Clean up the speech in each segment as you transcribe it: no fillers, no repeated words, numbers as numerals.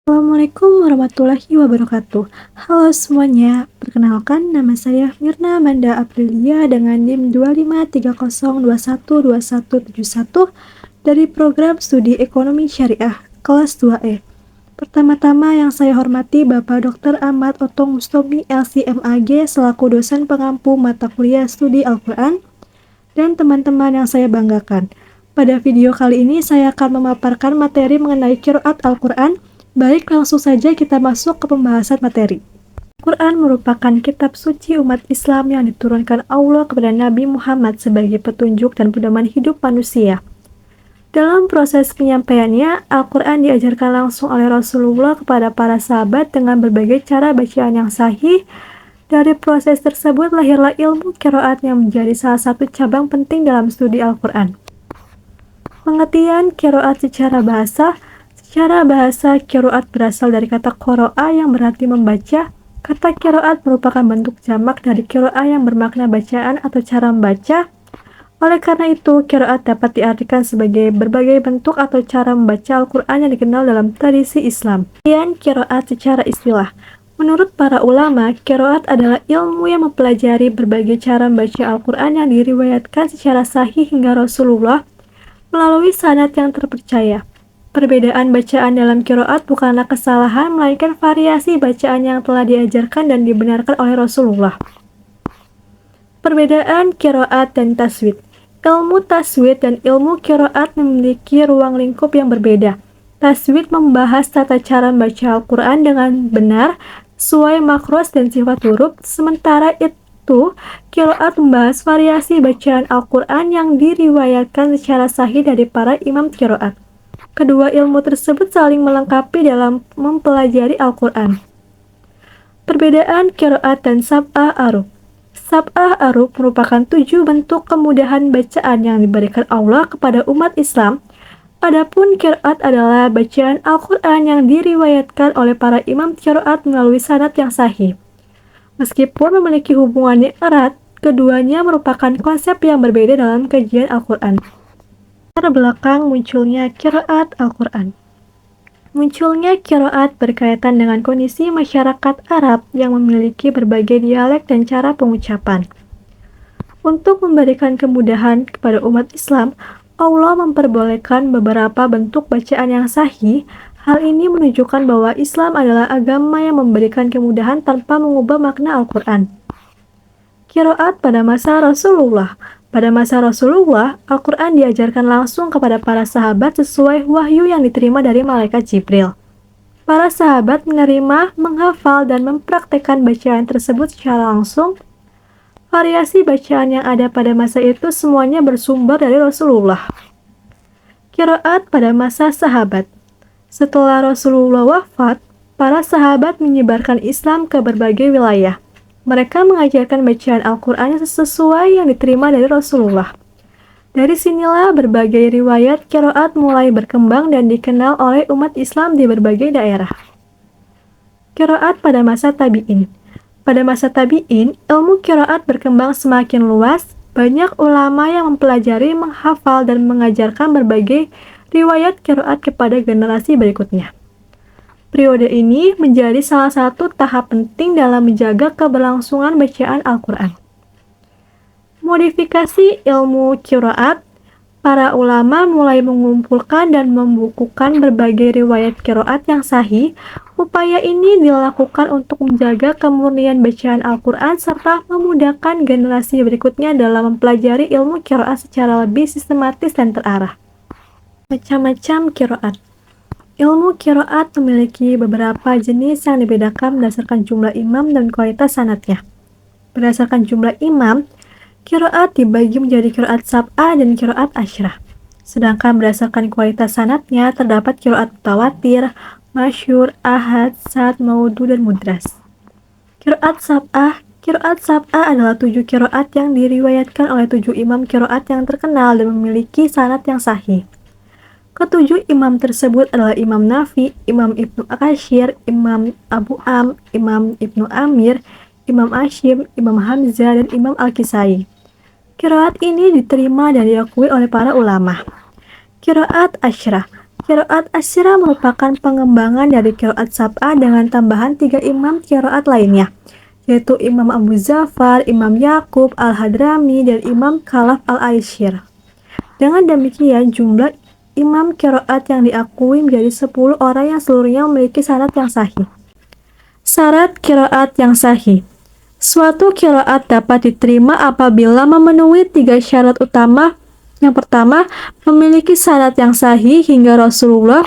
Assalamualaikum warahmatullahi wabarakatuh. Halo semuanya, perkenalkan nama saya Mirna Amanda Aprilia dengan NIM 25302121271 dari program studi Ekonomi Syariah kelas 2E. Pertama-tama yang saya hormati Bapak Dr. Ahmad Otong Mustomi LCMAG selaku dosen pengampu mata kuliah studi Al-Quran dan teman-teman yang saya banggakan. Pada video kali ini saya akan memaparkan materi mengenai qiraat Al-Quran. Baik, langsung saja kita masuk ke pembahasan materi. Al-Quran merupakan kitab suci umat Islam yang diturunkan Allah kepada Nabi Muhammad sebagai petunjuk dan pedoman hidup manusia. Dalam proses penyampaiannya, Al-Quran diajarkan langsung oleh Rasulullah kepada para sahabat dengan berbagai cara bacaan yang sahih. Dari proses tersebut lahirlah ilmu qiraat yang menjadi salah satu cabang penting dalam studi Al-Quran. Pengertian qiraat secara bahasa. Secara bahasa, qiraat berasal dari kata qara'a yang berarti membaca. Kata qiraat merupakan bentuk jamak dari qira'ah yang bermakna bacaan atau cara membaca. Oleh karena itu, qiraat dapat diartikan sebagai berbagai bentuk atau cara membaca Al-Quran yang dikenal dalam tradisi Islam. Kemudian qiraat secara istilah. Menurut para ulama, qiraat adalah ilmu yang mempelajari berbagai cara membaca Al-Quran yang diriwayatkan secara sahih hingga Rasulullah melalui sanad yang terpercaya. Perbedaan bacaan dalam qiraat bukanlah kesalahan, melainkan variasi bacaan yang telah diajarkan dan dibenarkan oleh Rasulullah. Perbedaan qiraat dan taswid. Ilmu taswid dan ilmu qiraat memiliki ruang lingkup yang berbeda. Taswid membahas tata cara membaca Al-Quran dengan benar, sesuai makros dan sifat huruf, sementara itu qiraat membahas variasi bacaan Al-Quran yang diriwayatkan secara sahih dari para imam qiraat. Kedua ilmu tersebut saling melengkapi dalam mempelajari Al-Quran. Perbedaan qiraat dan sab'ah aruf. Sab'ah aruf merupakan 7 bentuk kemudahan bacaan yang diberikan Allah kepada umat Islam. Adapun qiraat adalah bacaan Al-Quran yang diriwayatkan oleh para imam qiraat melalui sanad yang sahih. Meskipun memiliki hubungan yang erat, keduanya merupakan konsep yang berbeda dalam kajian Al-Quran. Latar belakang munculnya qiraat Al-Quran. Munculnya qiraat berkaitan dengan kondisi masyarakat Arab yang memiliki berbagai dialek dan cara pengucapan. Untuk memberikan kemudahan kepada umat Islam, Allah memperbolehkan beberapa bentuk bacaan yang sahih. Hal ini menunjukkan bahwa Islam adalah agama yang memberikan kemudahan tanpa mengubah makna Al-Quran. Qiraat pada masa Rasulullah. Pada masa Rasulullah, Al-Quran diajarkan langsung kepada para sahabat sesuai wahyu yang diterima dari malaikat Jibril. Para sahabat menerima, menghafal, dan mempraktekkan bacaan tersebut secara langsung. Variasi bacaan yang ada pada masa itu semuanya bersumber dari Rasulullah. Qiraat pada masa sahabat. Setelah Rasulullah wafat, para sahabat menyebarkan Islam ke berbagai wilayah. Mereka mengajarkan bacaan Al-Quran sesuai yang diterima dari Rasulullah. Dari sinilah berbagai riwayat qiraat mulai berkembang dan dikenal oleh umat Islam di berbagai daerah. Qiraat pada masa tabi'in. Pada masa tabi'in, ilmu qiraat berkembang semakin luas. Banyak ulama yang mempelajari, menghafal, dan mengajarkan berbagai riwayat qiraat kepada generasi berikutnya. Periode ini menjadi salah satu tahap penting dalam menjaga keberlangsungan bacaan Al-Quran. Modifikasi ilmu qiraat. Para ulama mulai mengumpulkan dan membukukan berbagai riwayat qiraat yang sahih. Upaya ini dilakukan untuk menjaga kemurnian bacaan Al-Quran serta memudahkan generasi berikutnya dalam mempelajari ilmu qiraat secara lebih sistematis dan terarah. Macam-macam qiraat. Ilmu qiraat memiliki beberapa jenis yang dibedakan berdasarkan jumlah imam dan kualitas sanadnya. Berdasarkan jumlah imam, qiraat dibagi menjadi qiraat sab'ah dan qiraat asyrah. Sedangkan berdasarkan kualitas sanadnya terdapat qiraat mutawatir, masyhur, ahad, sad, maudhu, dan mudras. Qiraat sab'ah. Qiraat sab'ah adalah 7 qiraat yang diriwayatkan oleh 7 imam qiraat yang terkenal dan memiliki sanad yang sahih. Ketujuh imam tersebut adalah Imam Nafi, Imam Ibnu Katsir, Imam Abu Am, Imam Ibnu Amir, Imam Asyim, Imam Hamzah, dan Imam Al-Kisai. Qiraat ini diterima dan diakui oleh para ulama. Qiraat asyrah. Qiraat asyirah merupakan pengembangan dari qiraat sab'ah dengan tambahan 3 imam qiraat lainnya, yaitu Imam Abu Zafar, Imam Yakub Al-Hadrami, dan Imam Khalaf Al-Aishir. Dengan demikian, jumlah imam qiraat yang diakui menjadi 10 orang yang seluruhnya memiliki sanad yang sahih. Syarat qiraat yang sahih. Suatu qiraat dapat diterima apabila memenuhi 3 syarat utama. Yang pertama, memiliki sanad yang sahih hingga Rasulullah.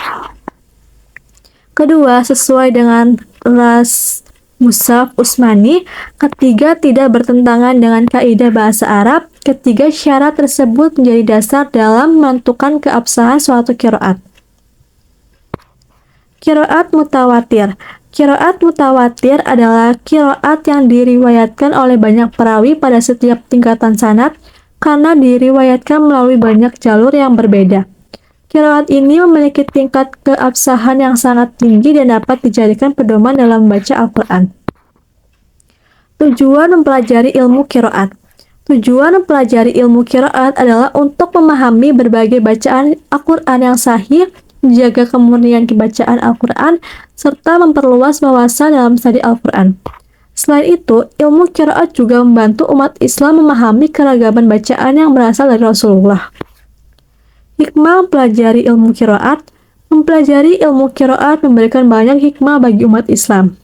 Kedua, sesuai dengan ras Mushaf Utsmani. Ketiga, tidak bertentangan dengan kaidah bahasa Arab. Ketiga, syarat tersebut menjadi dasar dalam menentukan keabsahan suatu qiraat. Qiraat mutawatir. Qiraat mutawatir adalah qiraat yang diriwayatkan oleh banyak perawi pada setiap tingkatan sanad karena diriwayatkan melalui banyak jalur yang berbeda. Qiraat ini memiliki tingkat keabsahan yang sangat tinggi dan dapat dijadikan pedoman dalam membaca Al-Quran. Tujuan mempelajari ilmu qiraat. Tujuan mempelajari ilmu qiraat adalah untuk memahami berbagai bacaan Al-Quran yang sahih, menjaga kemurnian bacaan Al-Quran, serta memperluas wawasan dalam studi Al-Quran. Selain itu, ilmu qiraat juga membantu umat Islam memahami keragaman bacaan yang berasal dari Rasulullah. Hikmah mempelajari ilmu qiraat. Mempelajari ilmu qiraat memberikan banyak hikmah bagi umat Islam.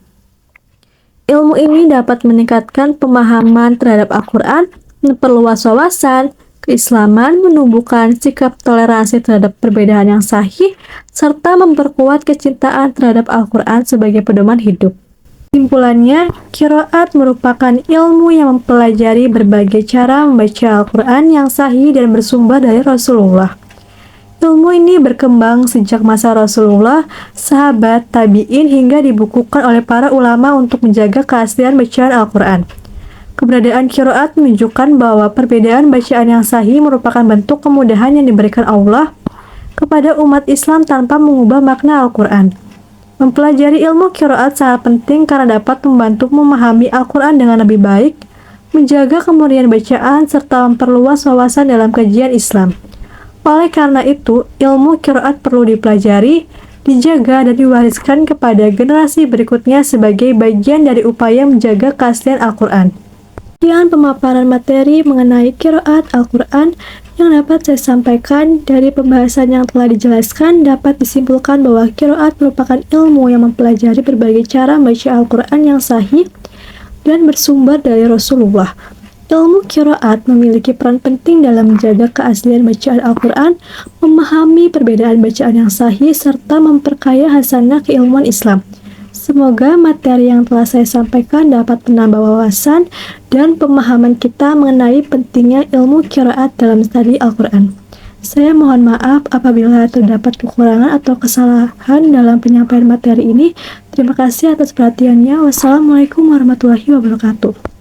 Ilmu ini dapat meningkatkan pemahaman terhadap Al-Quran, memperluas wawasan keislaman, menumbuhkan sikap toleransi terhadap perbedaan yang sahih, serta memperkuat kecintaan terhadap Al-Quran sebagai pedoman hidup. Kesimpulannya, qiraat merupakan ilmu yang mempelajari berbagai cara membaca Al-Quran yang sahih dan bersumber dari Rasulullah. Ilmu ini berkembang sejak masa Rasulullah, sahabat, tabi'in, hingga dibukukan oleh para ulama untuk menjaga keaslian bacaan Al-Quran. Keberadaan qiraat menunjukkan bahwa perbedaan bacaan yang sahih merupakan bentuk kemudahan yang diberikan Allah kepada umat Islam tanpa mengubah makna Al-Quran. Mempelajari ilmu qiraat sangat penting karena dapat membantu memahami Al-Quran dengan lebih baik, menjaga kemurnian bacaan, serta memperluas wawasan dalam kajian Islam. Oleh karena itu, ilmu qiraat perlu dipelajari, dijaga, dan diwariskan kepada generasi berikutnya sebagai bagian dari upaya menjaga keaslian Al-Quran. Sekian pemaparan materi mengenai qiraat Al-Quran yang dapat saya sampaikan. Dari pembahasan yang telah dijelaskan, dapat disimpulkan bahwa qiraat merupakan ilmu yang mempelajari berbagai cara membaca Al-Quran yang sahih dan bersumber dari Rasulullah. Ilmu qiraat memiliki peran penting dalam menjaga keaslian bacaan Al-Quran, memahami perbedaan bacaan yang sahih, serta memperkaya hasanah keilmuan Islam. Semoga materi yang telah saya sampaikan dapat menambah wawasan dan pemahaman kita mengenai pentingnya ilmu qiraat dalam studi Al-Quran. Saya mohon maaf apabila terdapat kekurangan atau kesalahan dalam penyampaian materi ini. Terima kasih atas perhatiannya. Wassalamualaikum warahmatullahi wabarakatuh.